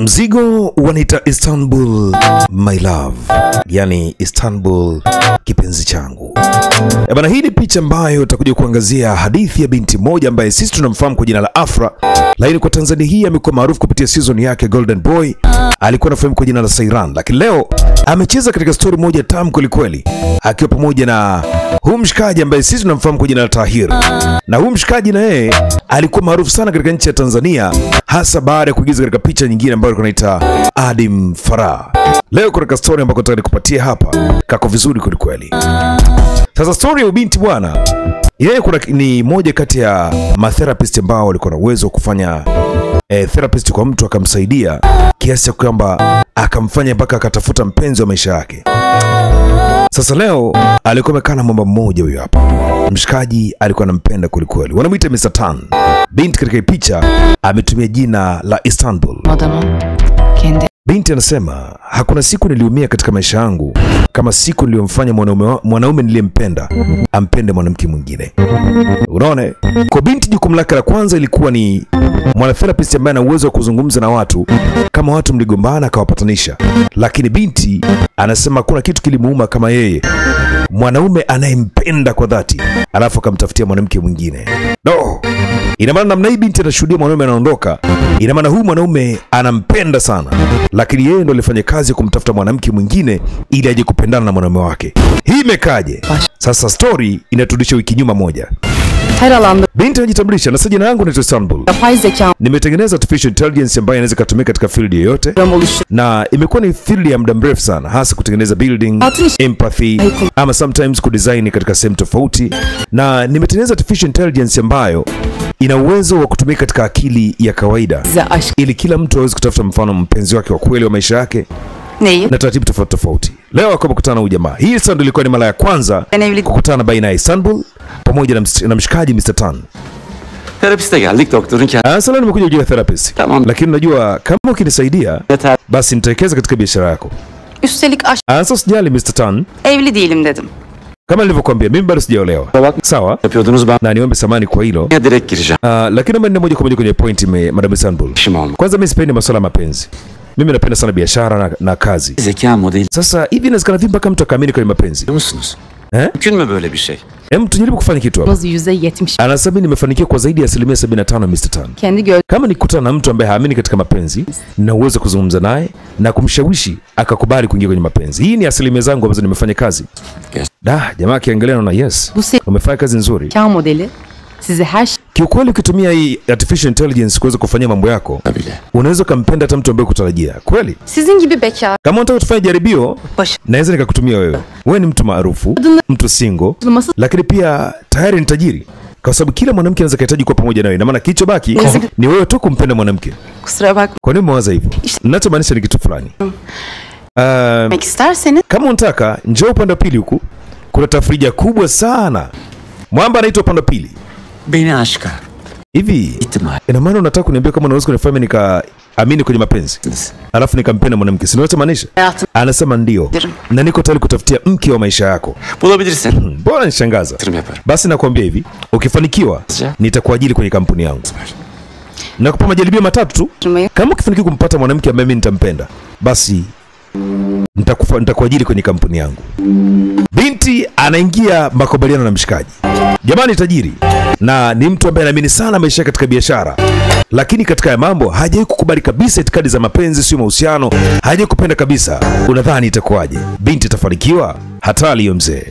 Mzigo wanaita Istanbul my love, yani Istanbul kipenzi changu. Bana, hii ni picha ambayo utakuja kuangazia hadithi ya binti moja ambaye sisi tunamfahamu kwa jina la Afra, lakini kwa Tanzania hii amekuwa maarufu kupitia season yake Golden Boy. Alikuwa anafahamu kwa jina la Sairan, lakini leo amecheza katika story moja tamu kweli akiwa pamoja na huyu mshikaji ambaye sisi tunamfahamu kwa jina la Tahir. Na huyu mshikaji na yeye alikuwa maarufu sana katika nchi ya Tanzania, hasa baada ya kuigiza katika picha nyingine ambayo inaitwa Adim Farah. Leo katika story ambayo nataka nikupatie hapa kako vizuri kweli. Sasa story ya binti bwana, yeye ni moja kati ya matherapist ambao walikuwa na uwezo wa kufanya therapist kwa mtu, akamsaidia kiasi kwamba akamfanya mpaka akatafuta mpenzi wa maisha yake. Sasa leo alikuwa amekaa na mama mmoja huyo hapa. Mshikaji alikuwa anampenda kweli. Wanamuita Mr. Tan. Binti katika picha ametumia jina la Istanbul. Binti anasema hakuna siku niliumia katika maisha yangu kama siku niliyomfanya mwanaume niliyempenda ampende mwanamke mwingine. Unaona? Kwa binti jukumu lake la kwanza ilikuwa ni mwanatherapist ambaye ana uwezo wa kuzungumza na watu kama watu mligombana akawapatanisha. Lakini binti anasema kuna kitu kilimuuma kama yeye mwanaume anayempenda kwa dhati alafu akamtafutia mwanamke mwingine. No. Ina maana namna hii binti anashuhudia mwanaume anaondoka. Ina maana huyu mwanaume anampenda sana, lakini yeye ndo alifanya kazi ya kumtafuta mwanamke mwingine ili aje kupendana na mwanaume wake. Hii imekaje? Sasa story inaturudisha wiki nyuma moja. Binti anajitambulisha, na jina langu ni Istanbul. Nimetengeneza artificial intelligence ambayo inaweza kutumika katika field yoyote, na imekuwa ni field ya muda mrefu sana, hasa kutengeneza building, empathy, ama sometimes kudesign katika sehemu tofauti. Na nimetengeneza artificial intelligence ambayo ina uwezo wa kutumika katika akili ya kawaida ili kila mtu aweze kutafuta mfano mpenzi wake wa kweli wa maisha yake na taratibu tofauti. Leo akakutana na huyu jamaa. Hii sasa ndio ilikuwa ni mara ya kwanza kukutana baina ya Istanbul pamoja na mshikaji Mr. Tan. Terapiste geldik doktorun kendisi. Sasa nimekuja kujua therapist. Tamam. Lakini unajua kama ukinisaidia basi nitawekeza katika biashara yako. Üstelik sasa sijali Mr. Tan. Evli değilim dedim. Kama nilivyokuambia mimi bado sijaolewa. Sawa? Yapıyordunuz ben. Na niombe samahani kwa hilo. Ya direkt gireceğim. Lakini mimi moja kwa moja kwenye point Madam Istanbul. Kwanza mimi sipendi masuala ya mapenzi. Mimi napenda sana biashara na kazi. Zeka modeli. Sasa hivi inawezekana vipi mpaka mtu akaamini kwenye mapenzi? Musunuz? Mümkün mü böyle bir şey? Tujaribu kufanya kitu hapa. %70. Anasema nimefanikiwa kwa zaidi ya 75% Mr. Tan. Kama nikutana na mtu ambaye haamini katika mapenzi, na uwezo kuzungumza naye na kumshawishi akakubali kuingia kwenye mapenzi. Hii ni asilimia zangu ambazo nimefanya kazi. Yes. Jamaa kiangalia na yes. Umefanya kazi nzuri. Zeka modeli size her şey. Kiukweli ukitumia hii artificial intelligence kuweza kufanyia mambo yako, unaweza kumpenda hata mtu ambaye kutarajia. Kweli? Sizin gibi bekar. Kama unataka tufanye jaribio, naweza nikakutumia wewe. Wewe ni mtu maarufu, mtu single, lakini pia tayari ni tajiri. Kwa sababu kila mwanamke anaweza kuhitaji kuwa pamoja nawe. Na maana kichobaki ni wewe tu kumpenda mwanamke. Kusura bakma. Kwa nini umewaza hivyo? Ninachomaanisha ni kitu fulani. Kama unataka njoo upande wa pili huku. Kuna tafrija kubwa sana. Mwamba anaitwa upande wa pili. Beni aşka. Hivi ina maana unataka kuniambia kama unaweza kunifanya nikaamini kwenye mapenzi alafu nikampenda mwanamke? Si unachomaanisha? Anasema ndio. Na niko tayari kutafutia mke wa maisha yako. Bulabilirsin. Bora nishangaza. Basi nakwambia hivi, ukifanikiwa nitakuajiri kwenye kampuni yangu. Nakupa majaribio matatu tu. Kama ukifanikiwa kumpata mwanamke ambaye mimi nitampenda, basi nitakuajiri kwenye kampuni yangu. Binti anaingia makubaliano na mshikaji. Jamani tajiri na ni mtu ambaye anaamini sana maisha katika biashara, lakini katika ya mambo hajawahi kukubali kabisa itikadi za mapenzi, sio mahusiano, hajawahi kupenda kabisa. Unadhani itakuwaje? Binti itafanikiwa? Hatari hiyo mzee.